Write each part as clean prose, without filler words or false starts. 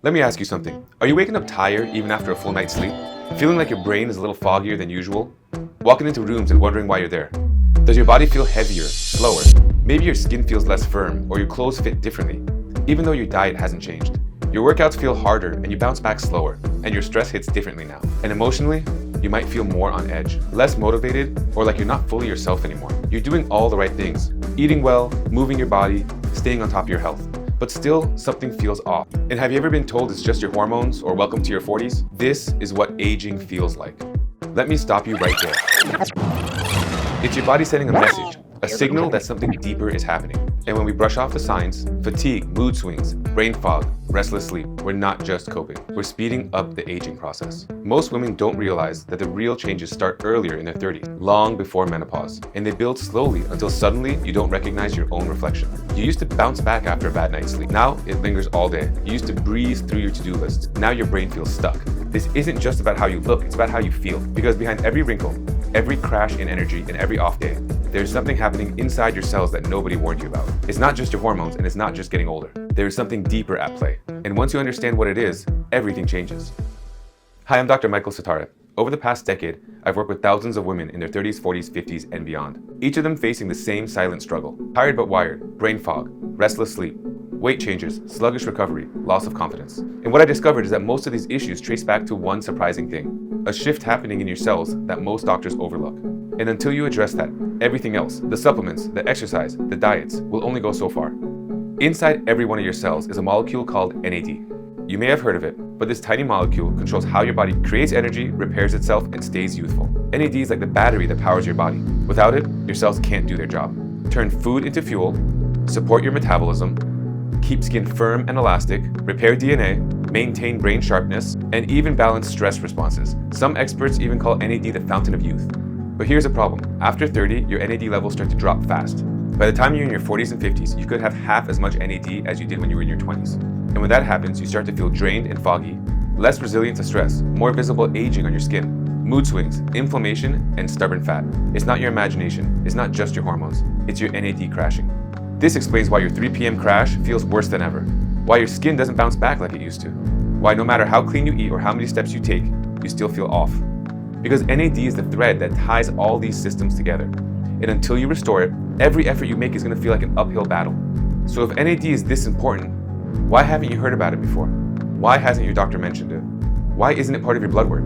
Let me ask you something. Are you waking up tired even after a full night's sleep? Feeling like your brain is a little foggier than usual? Walking into rooms and wondering why you're there? Does your body feel heavier, slower? Maybe your skin feels less firm or your clothes fit differently, even though your diet hasn't changed. Your workouts feel harder and you bounce back slower, and your stress hits differently now. And emotionally, you might feel more on edge, less motivated, or like you're not fully yourself anymore. You're doing all the right things, eating well, moving your body, staying on top of your health, but still something feels off. And have you ever been told it's just your hormones or welcome to your 40s? This is what aging feels like. Let me stop you right there. It's your body sending a message, a signal that something deeper is happening. And when we brush off the signs, fatigue, mood swings, brain fog, restless sleep, we're not just coping. We're speeding up the aging process. Most women don't realize that the real changes start earlier in their 30s, long before menopause, and they build slowly until suddenly you don't recognize your own reflection. You used to bounce back after a bad night's sleep. Now it lingers all day. You used to breeze through your to-do list. Now your brain feels stuck. This isn't just about how you look, it's about how you feel. Because behind every wrinkle, every crash in energy, and every off day, there's something happening inside your cells that nobody warned you about. It's not just your hormones, and it's not just getting older. There is something deeper at play. And once you understand what it is, everything changes. Hi, I'm Dr. Michael Setareh. Over the past decade, I've worked with thousands of women in their 30s, 40s, 50s, and beyond. Each of them facing the same silent struggle. Tired but wired, brain fog, restless sleep, weight changes, sluggish recovery, loss of confidence. And what I discovered is that most of these issues trace back to one surprising thing: a shift happening in your cells that most doctors overlook. And until you address that, everything else, the supplements, the exercise, the diets, will only go so far. Inside every one of your cells is a molecule called NAD. You may have heard of it, but this tiny molecule controls how your body creates energy, repairs itself, and stays youthful. NAD is like the battery that powers your body. Without it, your cells can't do their job. Turn food into fuel, support your metabolism, keep skin firm and elastic, repair DNA, maintain brain sharpness, and even balance stress responses. Some experts even call NAD the fountain of youth. But here's the problem. After 30, your NAD levels start to drop fast. By the time you're in your 40s and 50s, you could have half as much NAD as you did when you were in your 20s. And when that happens, you start to feel drained and foggy, less resilient to stress, more visible aging on your skin, mood swings, inflammation, and stubborn fat. It's not your imagination. It's not just your hormones. It's your NAD crashing. This explains why your 3 p.m. crash feels worse than ever, why your skin doesn't bounce back like it used to, why no matter how clean you eat or how many steps you take, you still feel off. Because NAD is the thread that ties all these systems together. And until you restore it, every effort you make is going to feel like an uphill battle. So if NAD is this important, why haven't you heard about it before? Why hasn't your doctor mentioned it? Why isn't it part of your blood work?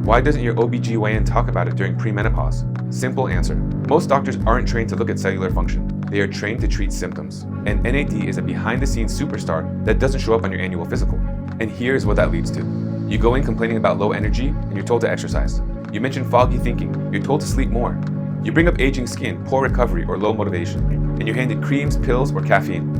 Why doesn't your OBGYN talk about it during premenopause? Simple answer. Most doctors aren't trained to look at cellular function. They are trained to treat symptoms. And NAD is a behind-the-scenes superstar that doesn't show up on your annual physical. And here's what that leads to. You go in complaining about low energy, and you're told to exercise. You mention foggy thinking, you're told to sleep more. You bring up aging skin, poor recovery, or low motivation, and you're handed creams, pills, or caffeine.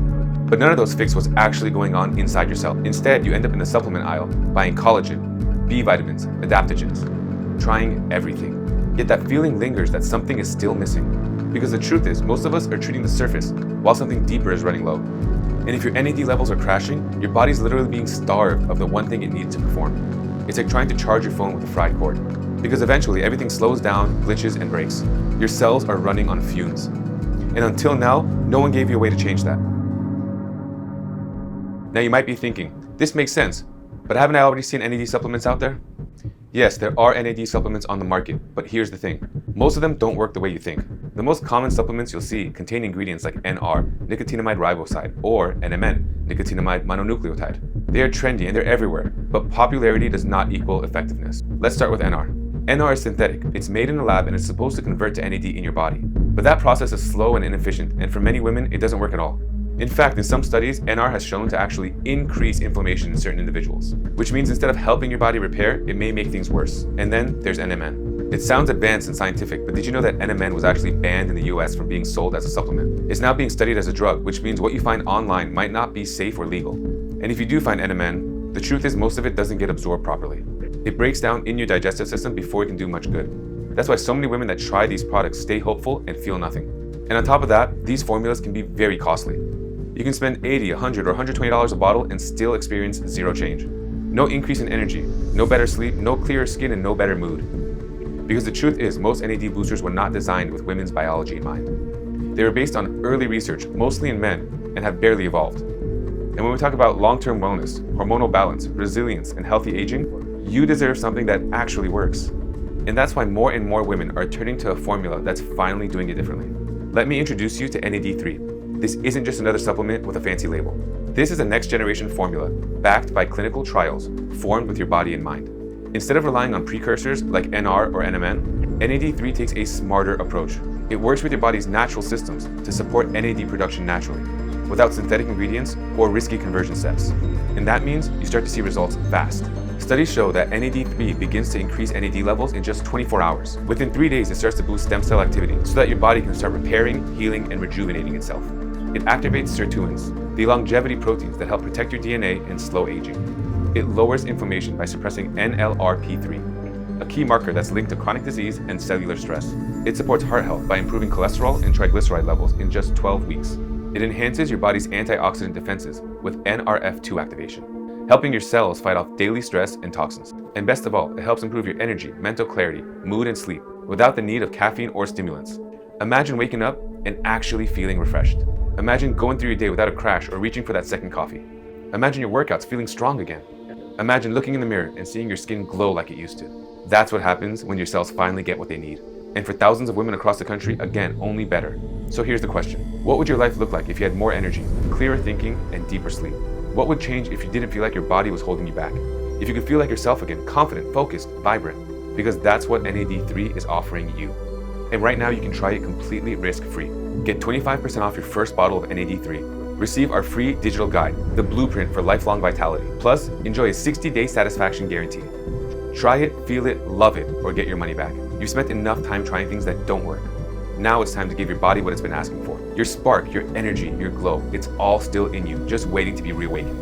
But none of those fix what's actually going on inside your cell. Instead, you end up in the supplement aisle, buying collagen, B vitamins, adaptogens, trying everything. Yet that feeling lingers that something is still missing. Because the truth is, most of us are treating the surface, while something deeper is running low. And if your NAD levels are crashing, your body's literally being starved of the one thing it needs to perform. It's like trying to charge your phone with a fried cord. Because eventually everything slows down, glitches, and breaks. Your cells are running on fumes. And until now, no one gave you a way to change that. Now you might be thinking, this makes sense, but haven't I already seen NAD supplements out there? Yes, there are NAD supplements on the market, but here's the thing. Most of them don't work the way you think. The most common supplements you'll see contain ingredients like NR, nicotinamide riboside, or NMN, nicotinamide mononucleotide. They are trendy and they're everywhere, but popularity does not equal effectiveness. Let's start with NR. NR is synthetic. It's made in a lab and it's supposed to convert to NAD in your body. But that process is slow and inefficient, and for many women, it doesn't work at all. In fact, in some studies, NR has shown to actually increase inflammation in certain individuals, which means instead of helping your body repair, it may make things worse. And then there's NMN. It sounds advanced and scientific, but did you know that NMN was actually banned in the US from being sold as a supplement? It's now being studied as a drug, which means what you find online might not be safe or legal. And if you do find NMN, the truth is most of it doesn't get absorbed properly. It breaks down in your digestive system before it can do much good. That's why so many women that try these products stay hopeful and feel nothing. And on top of that, these formulas can be very costly. You can spend $80, $100, or $120 a bottle and still experience zero change. No increase in energy, no better sleep, no clearer skin, and no better mood. Because the truth is, most NAD boosters were not designed with women's biology in mind. They were based on early research, mostly in men, and have barely evolved. And when we talk about long-term wellness, hormonal balance, resilience, and healthy aging, you deserve something that actually works. And that's why more and more women are turning to a formula that's finally doing it differently. Let me introduce you to NAD3. This isn't just another supplement with a fancy label. This is a next-generation formula backed by clinical trials formed with your body in mind. Instead of relying on precursors like NR or NMN, NAD3 takes a smarter approach. It works with your body's natural systems to support NAD production naturally, without synthetic ingredients or risky conversion steps. And that means you start to see results fast. Studies show that NAD3 begins to increase NAD levels in just 24 hours. Within 3 days, it starts to boost stem cell activity so that your body can start repairing, healing, and rejuvenating itself. It activates sirtuins, the longevity proteins that help protect your DNA and slow aging. It lowers inflammation by suppressing NLRP3, a key marker that's linked to chronic disease and cellular stress. It supports heart health by improving cholesterol and triglyceride levels in just 12 weeks. It enhances your body's antioxidant defenses with NRF2 activation, helping your cells fight off daily stress and toxins. And best of all, it helps improve your energy, mental clarity, mood, and sleep without the need of caffeine or stimulants. Imagine waking up and actually feeling refreshed. Imagine going through your day without a crash or reaching for that second coffee. Imagine your workouts feeling strong again. Imagine looking in the mirror and seeing your skin glow like it used to. That's what happens when your cells finally get what they need. And for thousands of women across the country, again, only better. So here's the question. What would your life look like if you had more energy, clearer thinking, and deeper sleep? What would change if you didn't feel like your body was holding you back? If you could feel like yourself again, confident, focused, vibrant? Because that's what NAD3 is offering you. And right now you can try it completely risk-free. Get 25% off your first bottle of NAD3. Receive our free digital guide, The Blueprint for Lifelong Vitality. Plus, enjoy a 60-day satisfaction guarantee. Try it, feel it, love it, or get your money back. You've spent enough time trying things that don't work. Now it's time to give your body what it's been asking for. Your spark, your energy, your glow, it's all still in you, just waiting to be reawakened.